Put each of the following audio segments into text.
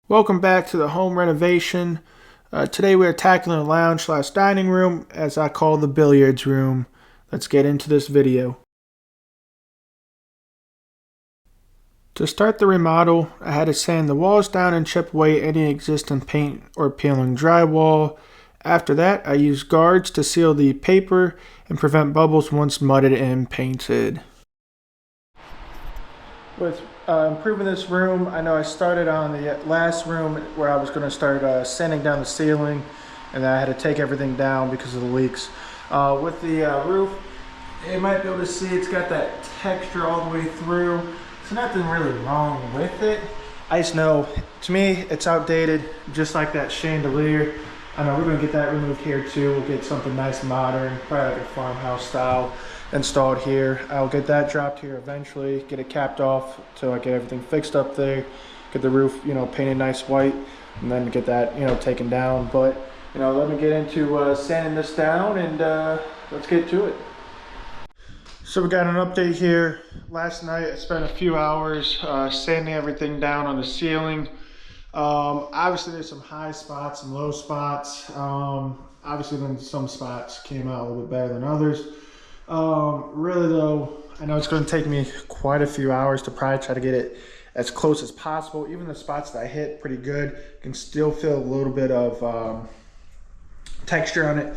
Welcome back to the home renovation. Today we are tackling the lounge/dining room, as I call the billiards room. Let's get into this video. To start the remodel, I had to sand the walls down and chip away any existing paint or peeling drywall. After that, I used guards to seal the paper and prevent bubbles once mudded and painted. With improving this room, I know I started on the last room where I was going to start sanding down the ceiling, and then I had to take everything down because of the leaks. With the roof, you might be able to see it's got that texture all the way through. There's nothing really wrong with it. I just know, to me, it's outdated, just like that chandelier. I know we're going to get that removed here too. We'll get something nice and modern, probably like a farmhouse style installed here. I'll get that dropped here eventually, get it capped off till I get everything fixed up there, get the roof, painted nice white, and then get that, taken down. But, let me get into sanding this down and let's get to it. So we got an update here. Last night I spent a few hours sanding everything down on the ceiling. Obviously there's some high spots, some low spots. Obviously then some spots came out a little bit better than others. Really though, I know it's going to take me quite a few hours to probably try to get it as close as possible. Even the spots that I hit pretty good, can still feel a little bit of texture on it.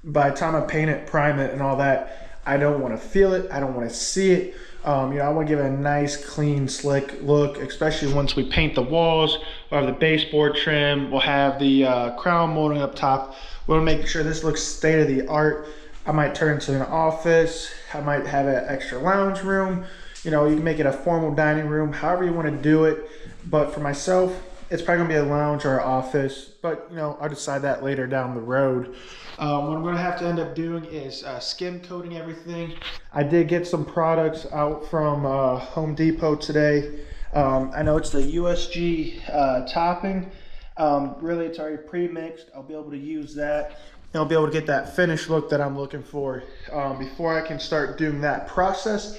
By the time I paint it, prime it and all that, I don't want to feel it. I don't want to see it. I want to give it a nice, clean, slick look, especially once we paint the walls. We'll have the baseboard trim. We'll have the crown molding up top. We'll make sure this looks state of the art. I might turn it into an office. I might have an extra lounge room. You can make it a formal dining room, however you want to do it. But for myself, it's probably gonna be a lounge or an office. But I'll decide that later down the road. What I'm gonna have to end up doing is skim coating everything. I did get some products out from Home Depot today. I know it's the USG topping. Really, it's already pre-mixed. I'll be able to use that. I'll be able to get that finished look that I'm looking for. Before I can start doing that process,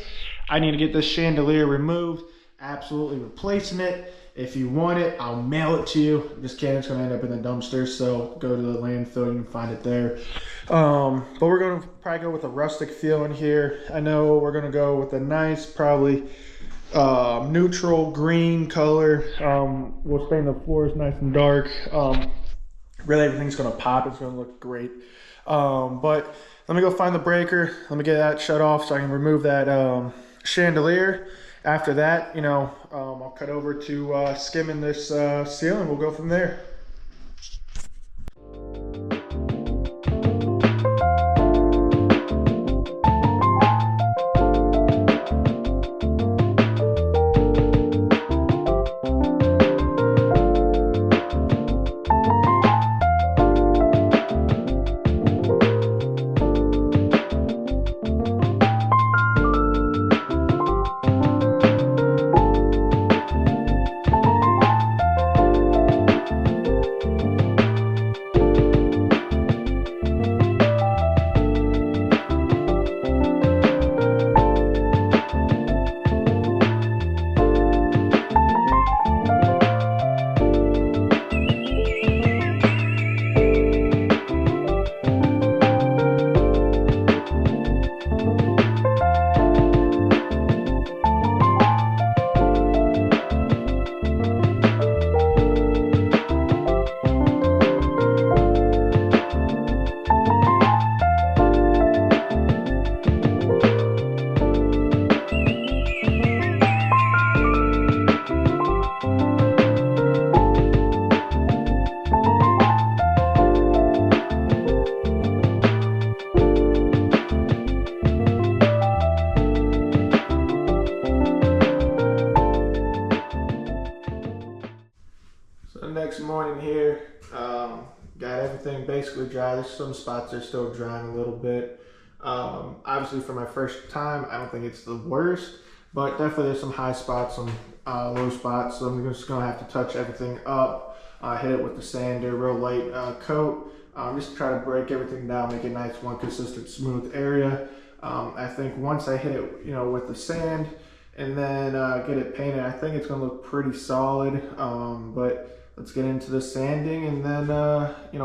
I need to get this chandelier removed, absolutely replacing it. If you want it, I'll mail it to you. Just kidding, it's gonna end up in the dumpster, so go to the landfill, you can find it there. But we're gonna probably go with a rustic feel in here. I know we're gonna go with a nice, probably neutral green color. We'll stain the floors nice and dark. Really everything's gonna pop, it's gonna look great. But let me go find the breaker, let me get that shut off so I can remove that chandelier. After that, I'll cut over to skimming this ceiling. We'll go from there. Next morning here, got everything basically dry. There's some spots that are still drying a little bit. Obviously for my first time, I don't think it's the worst, but definitely there's some high spots, some low spots. So I'm just gonna have to touch everything up, hit it with the sander, real light coat, just try to break everything down, make it nice, one consistent smooth area. I think once I hit it, with the sand and then get it painted, I think it's gonna look pretty solid. But let's get into the sanding and then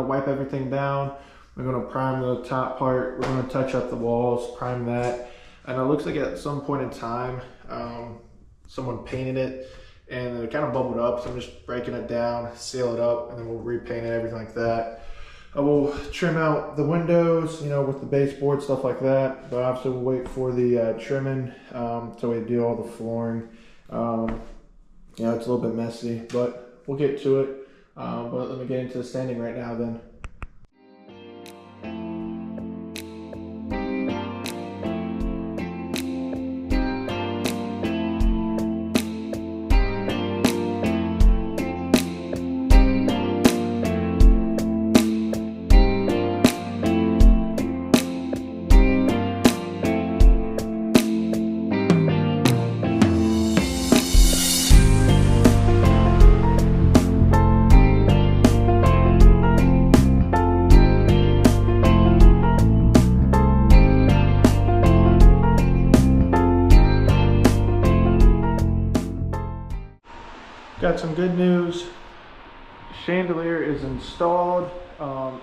wipe everything down. We're going to prime the top part. We're going to touch up the walls, prime that. And it looks like at some point in time, someone painted it and it kind of bubbled up. So I'm just breaking it down, seal it up, and then we'll repaint it, everything like that. I will trim out the windows, with the baseboard, stuff like that. But obviously we'll wait for the trimming till we do all the flooring. It's a little bit messy, but we'll get to it. But let me get into the sanding right now then. Got some good news. Chandelier is installed.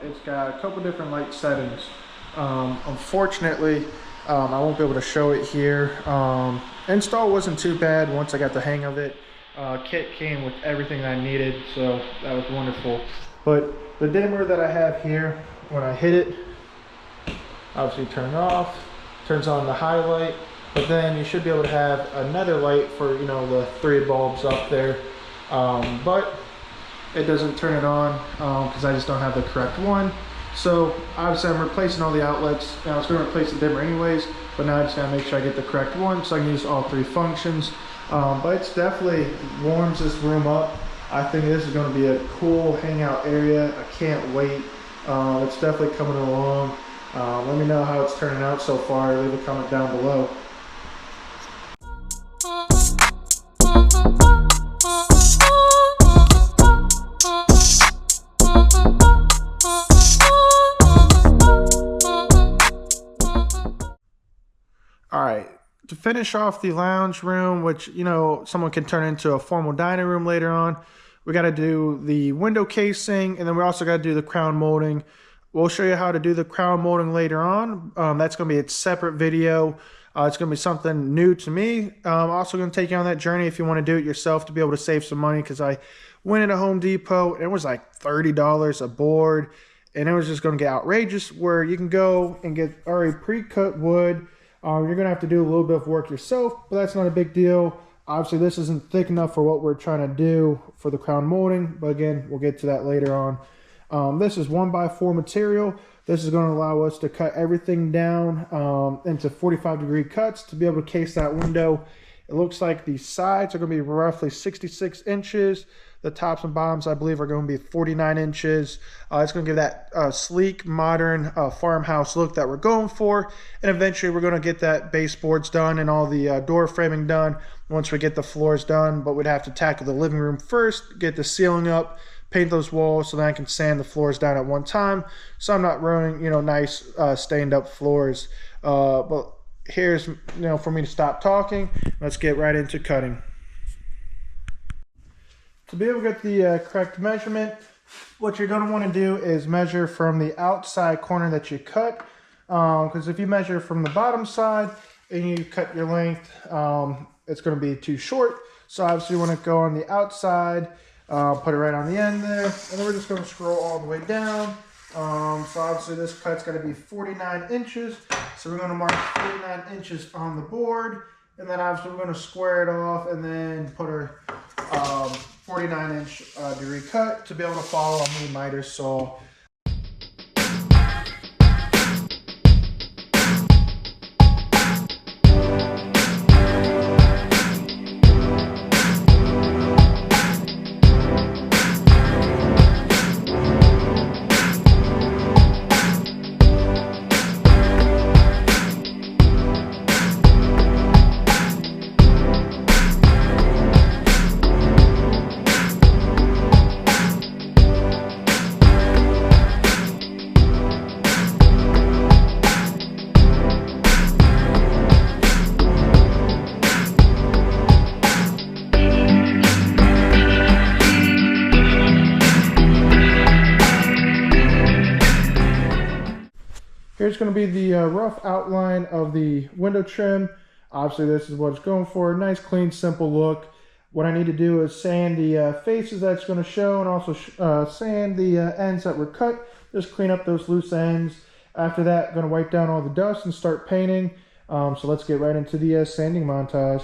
It's got a couple different light settings. Unfortunately, I won't be able to show it here. Install wasn't too bad once I got the hang of it. Kit came with everything I needed, so that was wonderful. But the dimmer that I have here, when I hit it, obviously turn it off, turns on the highlight, but then you should be able to have another light for the 3 bulbs up there. But it doesn't turn it on because I just don't have the correct one. So obviously I'm replacing all the outlets. Now I was going to replace the dimmer anyways, but now I just got to make sure I get the correct one so I can use all 3 functions. But it's definitely warms this room up. I think this is going to be a cool hangout area. I can't wait. It's definitely coming along. Let me know how it's turning out so far. Leave a comment down below. Alright, to finish off the lounge room, which, someone can turn into a formal dining room later on, we got to do the window casing, and then we also got to do the crown molding. We'll show you how to do the crown molding later on. That's going to be a separate video. It's going to be something new to me. I'm also going to take you on that journey if you want to do it yourself to be able to save some money, because I went into Home Depot and it was like $30 a board, and it was just going to get outrageous, where you can go and get already pre-cut wood. You're going to have to do a little bit of work yourself, but that's not a big deal. Obviously, this isn't thick enough for what we're trying to do for the crown molding, but again, we'll get to that later on. This is 1x4 material. This is going to allow us to cut everything down into 45-degree cuts to be able to case that window. It looks like the sides are going to be roughly 66 inches. The tops and bottoms, I believe, are going to be 49 inches. It's going to give that sleek, modern farmhouse look that we're going for. And eventually, we're going to get that baseboards done and all the door framing done once we get the floors done. But we'd have to tackle the living room first, get the ceiling up, paint those walls so that I can sand the floors down at one time. So I'm not ruining, nice stained up floors. But here's, for me to stop talking. Let's get right into cutting. To be able to get the correct measurement, what you're going to want to do is measure from the outside corner that you cut. Because if you measure from the bottom side and you cut your length, it's going to be too short. So obviously you want to go on the outside, put it right on the end there, and then we're just going to scroll all the way down. So obviously this cut's got to be 49 inches. So we're going to mark 49 inches on the board, and then obviously we're going to square it off and then put our 49-inch degree cut to be able to follow a mini miter saw. here's going to be the rough outline of the window trim. Obviously, this is what it's going for. Nice, clean, simple look. What I need to do is sand the faces that's going to show, and also sand the ends that were cut. Just clean up those loose ends. After that, I'm going to wipe down all the dust and start painting. So let's get right into the sanding montage.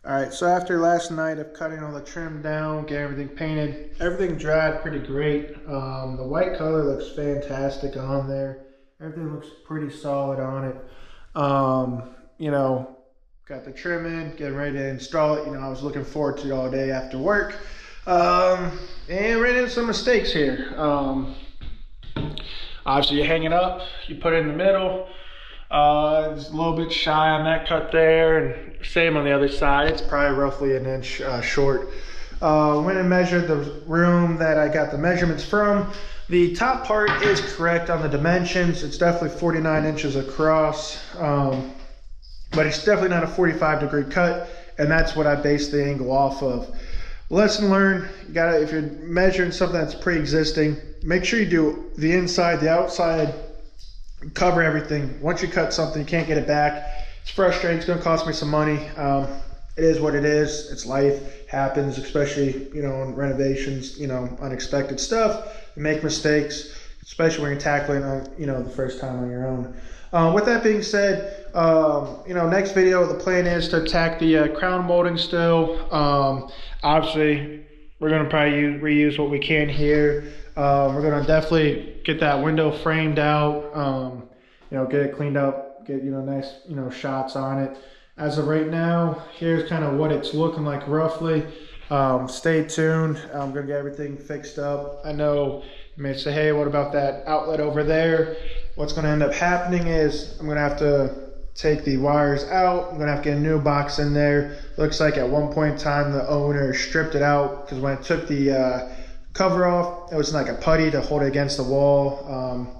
Alright, so after last night of cutting all the trim down, getting everything painted, everything dried pretty great. The white color looks fantastic on there. Everything looks pretty solid on it. You know, got the trim in, getting ready to install it. You know, I was looking forward to it all day after work. And ran into some mistakes here. Obviously, you hang it up, you put it in the middle. It's a little bit shy on that cut there, and same on the other side. It's probably roughly an inch short. Went and measured the room that I got the measurements from. The top part is correct on the dimensions. It's definitely 49 inches across, but it's definitely not a 45-degree cut, and that's what I based the angle off of. Lesson learned, you gotta, if you're measuring something that's pre-existing, make sure you do the inside, the outside, cover everything. Once you cut something, you can't get it back. It's frustrating. It's going to cost me some money. It is what it is. It's life. Happens, especially, you know, in renovations, you know, unexpected stuff. You make mistakes, especially when you're tackling, you know, the first time on your own. With that being said, you know, next video, the plan is to attack the crown molding still. Obviously, we're going to probably reuse what we can here. We're going to definitely get that window framed out, you know, get it cleaned up, get, you know, nice, you know, shots on it. As of right now, here's kind of what it's looking like roughly. Stay tuned. I'm going to get everything fixed up. I know you may say, hey, what about that outlet over there? What's going to end up happening is I'm going to have to take the wires out. I'm going to have to get a new box in there. Looks like at one point in time, the owner stripped it out, because when I took the cover off, it was like a putty to hold it against the wall.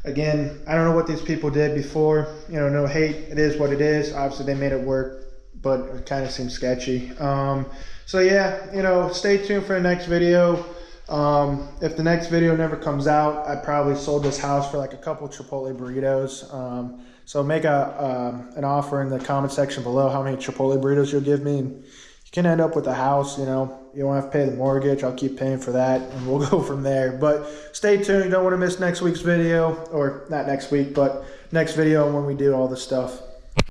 Again, I don't know what these people did before. You know, no hate. It is what it is. Obviously, they made it work, but it kind of seems sketchy. So yeah, you know, stay tuned for the next video. If the next video never comes out, I probably sold this house for like a couple Chipotle burritos. So make an offer in the comment section below how many Chipotle burritos you'll give me. And you can end up with a house, you know. You don't have to pay the mortgage. I'll keep paying for that, and we'll go from there. But stay tuned. You don't want to miss next week's video, or not next week, but next video when we do all this stuff.